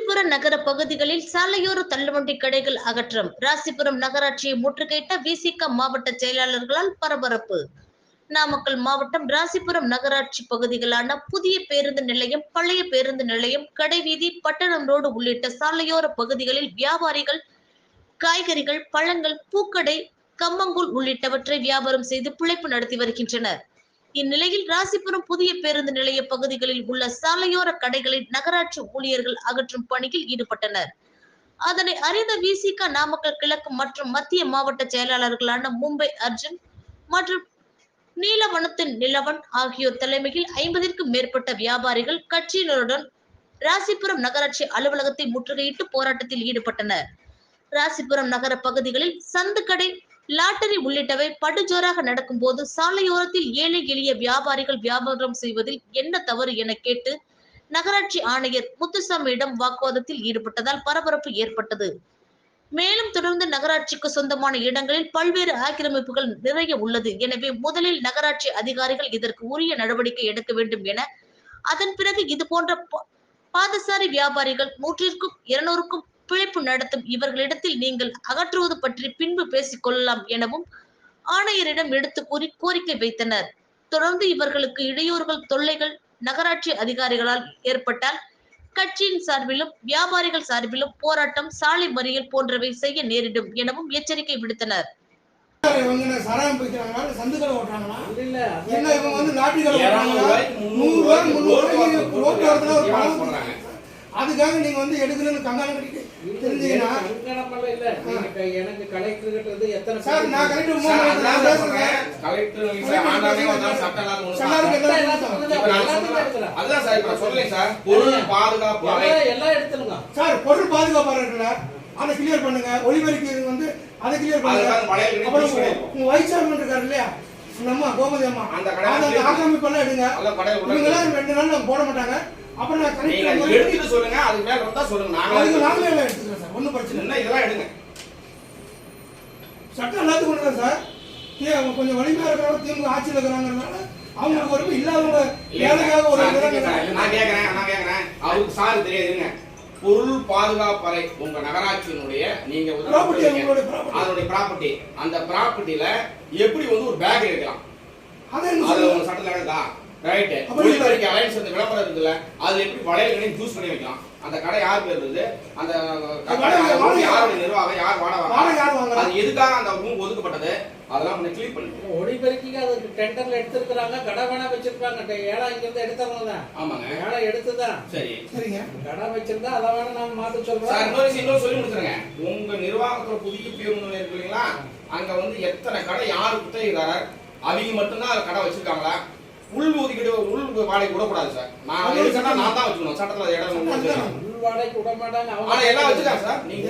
ராசிபுரம் நகர பகுதிகளில் சாலையோர தள்ளுவண்டி கடைகள் அகற்றம். ராசிபுரம் நகராட்சியை முற்றுகையிட்ட விசிக மாவட்ட செயலாளர்களால் பரபரப்பு. நாமக்கல் மாவட்டம் ராசிபுரம் நகராட்சி பகுதிகளான புதிய பேருந்து நிலையம், பழைய பேருந்து நிலையம், கடைவீதி, பட்டணம் ரோடு உள்ளிட்ட சாலையோர பகுதிகளில் வியாபாரிகள் காய்கறிகள், பழங்கள், பூக்கடை, கம்மங்கூழ் உள்ளிட்டவற்றை வியாபாரம் செய்து பிழைப்பு நடத்தி வருகின்றனர். இந்நிலையில் ராசிபுரம் புதிய பேருந்து நிலைய பகுதிகளில் உள்ள சாலையோர கடைகளை நகராட்சி ஊழியர்கள் அகற்றும் பணியில் ஈடுபட்டனர். அதனை அறிந்த விசிக நாமக்கல் கிழக்கு மற்றும் மத்திய மாவட்ட செயலாளர்களான மும்பை அர்ஜுன் மற்றும் நீலவனத்தின் நிலவன் ஆகியோர் தலைமையில் 50க்கும் மேற்பட்ட வியாபாரிகள் கட்சியினருடன் ராசிபுரம் நகராட்சி அலுவலகத்தை முற்றுகையிட்டு போராட்டத்தில் ஈடுபட்டனர். ராசிபுரம் நகர பகுதிகளில் சந்துக்கடை, லாட்டரி உள்ளிட்டவை படுஜோராக நடக்கும் போது சாலையோரத்தில் ஏழை எளிய வியாபாரிகள் வியாபாரம் செய்வதில் என்ன தவறு என கேட்டு நகராட்சி ஆணையர் முத்துசாமியிடம் வாக்குவாதத்தில் ஈடுபட்டதால் பரபரப்பு ஏற்பட்டது. மேலும் தொடர்ந்து நகராட்சிக்கு சொந்தமான இடங்களில் பல்வேறு ஆக்கிரமிப்புகள் நிறைய உள்ளது. எனவே முதலில் நகராட்சி அதிகாரிகள் இதற்கு உரிய நடவடிக்கை எடுக்க வேண்டும் என, அதன் பிறகு இது போன்ற பாதசாரி வியாபாரிகள் 100க்கும் 200க்கும் பிழைப்பு நடத்தும் இவர்களிடத்தில் நீங்கள் அகற்றுவது பற்றி பின்பு பேசிக் கொள்ளலாம் எனவும் ஆணையரிடம் எடுத்து கூறி கோரிக்கை வைத்தனர். தொடர்ந்து இவர்களுக்கு இடையூறுகள், தொல்லைகள் நகராட்சி அதிகாரிகளால் ஏற்பட்டால் கட்சியின் சார்பிலும் வியாபாரிகள் சார்பிலும் போராட்டம், சாலை மறியல் போன்றவை செய்ய நேரிடும் எனவும் எச்சரிக்கை விடுத்தனர். அதுக்காக நீங்க வந்து எடுக்கணும்னு கங்காணம் கட்டிட்டு தெரிஞ்சீங்கன்னா எனக்கு கலெக்டர் கிட்ட எத்தனை சார் நான் கலெக்டர் அதான் சார் இப்ப சொல்லுங்க சார். பொருள் பாதுகாப்பு எல்லாம் எடுத்துருங்க சார். பொருள் பாதுகாப்பு இருக்குல்ல, அதை கிளியர் பண்ணுங்க. ஒளிபெருக்கி வந்து அதை கிளியர் பண்ணுங்க. அப்புறம் உங்க வைஸ் சேர்மன் இருக்காரு இல்லையா, நம்ம கோமதி அம்மா, அந்த ஆக்கிரமிப்பெல்லாம் எடுங்க. இவங்கெல்லாம் 2 நாள் போட மாட்டாங்க. அப்புறம் நான் கரெக்ட்டா எடுத்து சொல்லுங்க. அதுக்கு மேல வந்தா சொல்லுங்க. நாங்களே எல்லாம் எடுத்துக்கிறோம் சார். ஒண்ணும் பிரச்சனை இல்லை. இதெல்லாம் எடுங்க. சட்டம் எல்லாத்துக்கும் ஒண்ணுங்க சார். கொஞ்சம் வலிமையா இருக்கிறவங்க திமுக ஆட்சியில் இருக்கிறாங்கனால அவங்களுக்கு ஒரு இல்லாதவங்க வேலைக்காக ஒரு நான் கேக்குறேன் அவருக்கு சார் தெரியாதுங்க. பொருள் பாதுகாப்பறை உங்க நகராட்சியினுடைய நீங்க அதனுடைய ப்ராப்பர்ட்டி, அந்த ப்ராப்பர்ட்டில எப்படி வந்து ஒரு பேக் வைக்கலாம், அது உங்க சட்டத்துல நடக்குதா? ரைட். ஒளிபெருக்கி அலைன்ஸ் அந்த விளம்பரம் இருக்குல்ல, அதுல எப்படி வளையல்களை ஜூஸ் பண்ணி வைக்கலாம்? அந்த கடை யார் பேர் இருக்கு? அந்த யாருடைய நிர்வாகம், யார் வாடகை, அது எதுக்காக அந்த ரூம் ஒதுக்கப்பட்டது, அதெல்லாம் கொஞ்சம் கிளியர் பண்ணுங்க. ஒளிபெருக்கிக்கு அதுக்கு டெண்டர்ல எடுத்துருக்காங்க. கடை வேணா வச்சிருப்பாங்க. ஏழா இங்க இருந்து எடுத்தவங்க தான். ஆமாங்க, ஏழா எடுத்துதான். சரி சரிங்க. கடை வச்சிருந்தா அதை வேணா நாங்க மாத்த சொல்றோம் சார். இன்னொரு சொல்லி முடிச்சுருங்க. உங்க நிர்வாகத்துல புதிய பேருந்து இருக்கு இல்லைங்களா, அங்க வந்து எத்தனை கடை யாரு குத்தகைதாரர், அவங்க மட்டும்தான் கடை வச்சிருக்காங்களா? உள் ஒதுக்கீடு, உள் வாடகை விடக்கூடாது சார். நான் எடுக்கணும்னா நான் தான் வச்சுக்கணும். சட்டத்துல இடம் உள் வாடகை விட மாட்டாங்க. ஆனா எல்லாம் வச்சுக்காங்க சார். நீங்க